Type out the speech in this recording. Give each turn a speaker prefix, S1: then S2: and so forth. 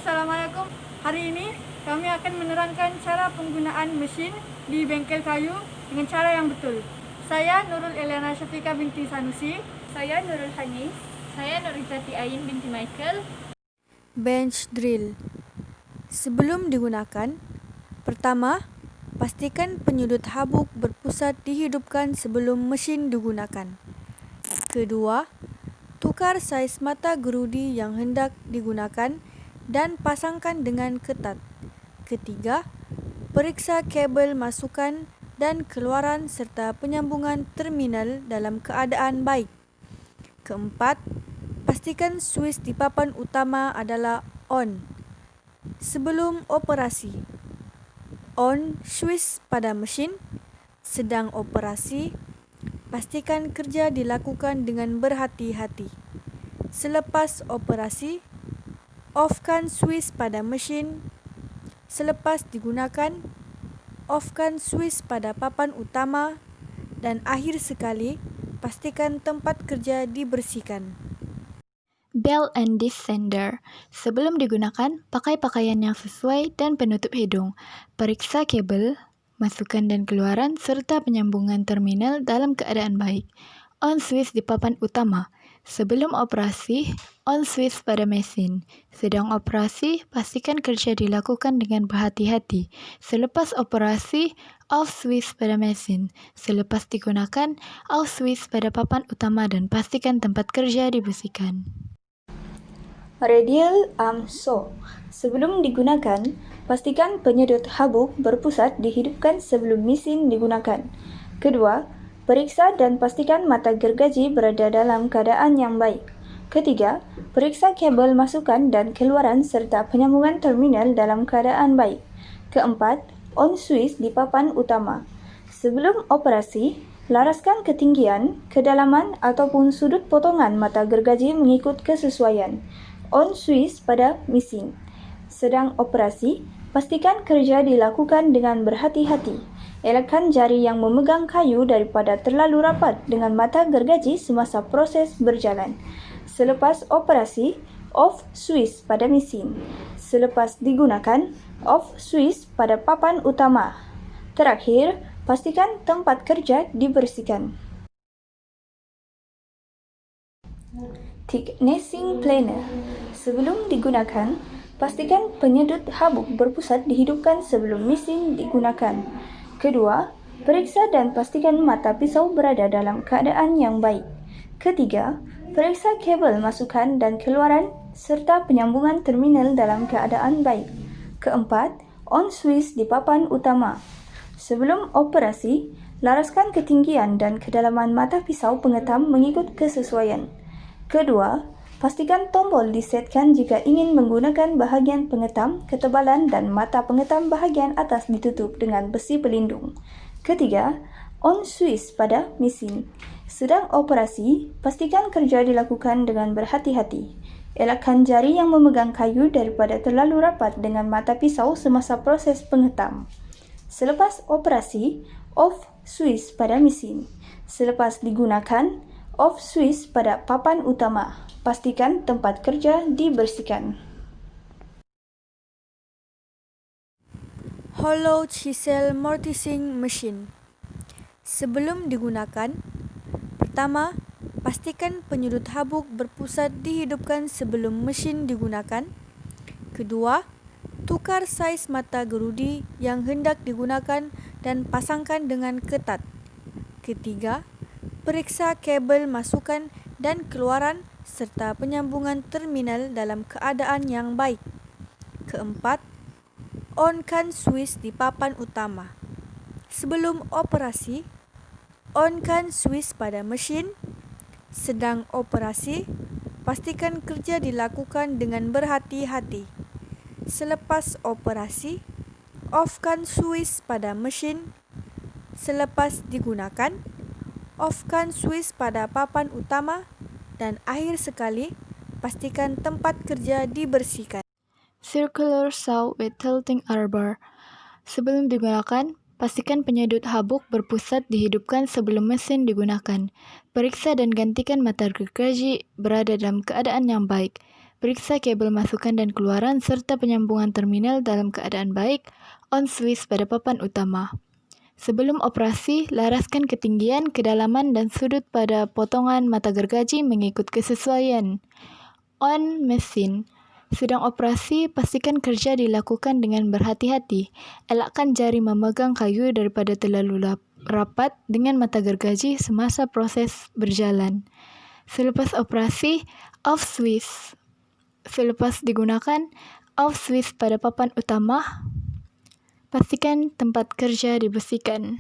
S1: Assalamualaikum. Hari ini kami akan menerangkan cara penggunaan mesin di bengkel kayu dengan cara yang betul. Saya Nurul Eliana Syafika binti Sanusi.
S2: Saya Nurul Hanis. Saya Nurizati Ain binti Michael.
S3: Bench drill. Sebelum digunakan, pertama, pastikan penyudut habuk berpusat dihidupkan sebelum mesin digunakan. Kedua, tukar saiz mata gerudi yang hendak digunakan dan pasangkan dengan ketat. Ketiga, periksa kabel masukan dan keluaran serta penyambungan terminal dalam keadaan baik. Keempat, pastikan switch di papan utama adalah on. Sebelum operasi, on switch pada mesin. Sedang operasi, pastikan kerja dilakukan dengan berhati-hati. Selepas operasi, offkan switch pada mesin. Selepas digunakan, offkan switch pada papan utama. Dan akhir sekali, pastikan tempat kerja dibersihkan.
S2: Belt and descender. Sebelum digunakan, pakai pakaian yang sesuai dan penutup hidung. Periksa kabel, masukan dan keluaran serta penyambungan terminal dalam keadaan baik. On switch di papan utama. Sebelum operasi, on switch pada mesin. Sedang operasi, pastikan kerja dilakukan dengan berhati-hati. Selepas operasi, off switch pada mesin. Selepas digunakan, off switch pada papan utama dan pastikan tempat kerja dibersihkan.
S4: Radial arm saw. Sebelum digunakan, pastikan penyedot habuk berpusat dihidupkan sebelum mesin digunakan. Kedua, periksa dan pastikan mata gergaji berada dalam keadaan yang baik. Ketiga, periksa kabel masukan dan keluaran serta penyambungan terminal dalam keadaan baik. Keempat, on switch di papan utama. Sebelum operasi, laraskan ketinggian, kedalaman ataupun sudut potongan mata gergaji mengikut kesesuaian. On switch pada mesin. Sedang operasi, pastikan kerja dilakukan dengan berhati-hati. Elakkan jari yang memegang kayu daripada terlalu rapat dengan mata gergaji semasa proses berjalan. Selepas operasi, off switch pada mesin. Selepas digunakan, off switch pada papan utama. Terakhir, pastikan tempat kerja dibersihkan. Thicknessing planer. Sebelum digunakan, pastikan penyedut habuk berpusat dihidupkan sebelum mesin digunakan. Kedua, periksa dan pastikan mata pisau berada dalam keadaan yang baik. Ketiga, periksa kabel masukan dan keluaran serta penyambungan terminal dalam keadaan baik. Keempat, on switch di papan utama. Sebelum operasi, laraskan ketinggian dan kedalaman mata pisau pengetam mengikut kesesuaian. Kedua, pastikan tombol disetkan jika ingin menggunakan bahagian pengetam, ketebalan dan mata pengetam bahagian atas ditutup dengan besi pelindung. Ketiga, on switch pada mesin. Sedang operasi, pastikan kerja dilakukan dengan berhati-hati. Elakkan jari yang memegang kayu daripada terlalu rapat dengan mata pisau semasa proses pengetam. Selepas operasi, off switch pada mesin. Selepas digunakan, off switch pada papan utama. Pastikan tempat kerja dibersihkan.
S3: Hollow chisel mortising machine. Sebelum digunakan, pertama, pastikan penyudut habuk berpusat dihidupkan sebelum mesin digunakan. Kedua, tukar saiz mata gerudi yang hendak digunakan dan pasangkan dengan ketat. Ketiga, periksa kabel masukan dan keluaran serta penyambungan terminal dalam keadaan yang baik. Keempat, onkan switch di papan utama. Sebelum operasi, onkan switch pada mesin. Sedang operasi, pastikan kerja dilakukan dengan berhati-hati. Selepas operasi, offkan switch pada mesin. Selepas digunakan, offkan switch pada papan utama dan akhir sekali, pastikan tempat kerja dibersihkan.
S2: Circular saw with tilting arbor. Sebelum digunakan, pastikan penyedot habuk berpusat dihidupkan sebelum mesin digunakan. Periksa dan gantikan mata gergaji berada dalam keadaan yang baik. Periksa kabel masukan dan keluaran serta penyambungan terminal dalam keadaan baik on switch pada papan utama. Sebelum operasi, laraskan ketinggian, kedalaman dan sudut pada potongan mata gergaji mengikut kesesuaian. On mesin. Sedang operasi, pastikan kerja dilakukan dengan berhati-hati. Elakkan jari memegang kayu daripada terlalu rapat dengan mata gergaji semasa proses berjalan. Selepas operasi, off switch. Selepas digunakan, off switch pada papan utama. Pastikan tempat kerja dibersihkan.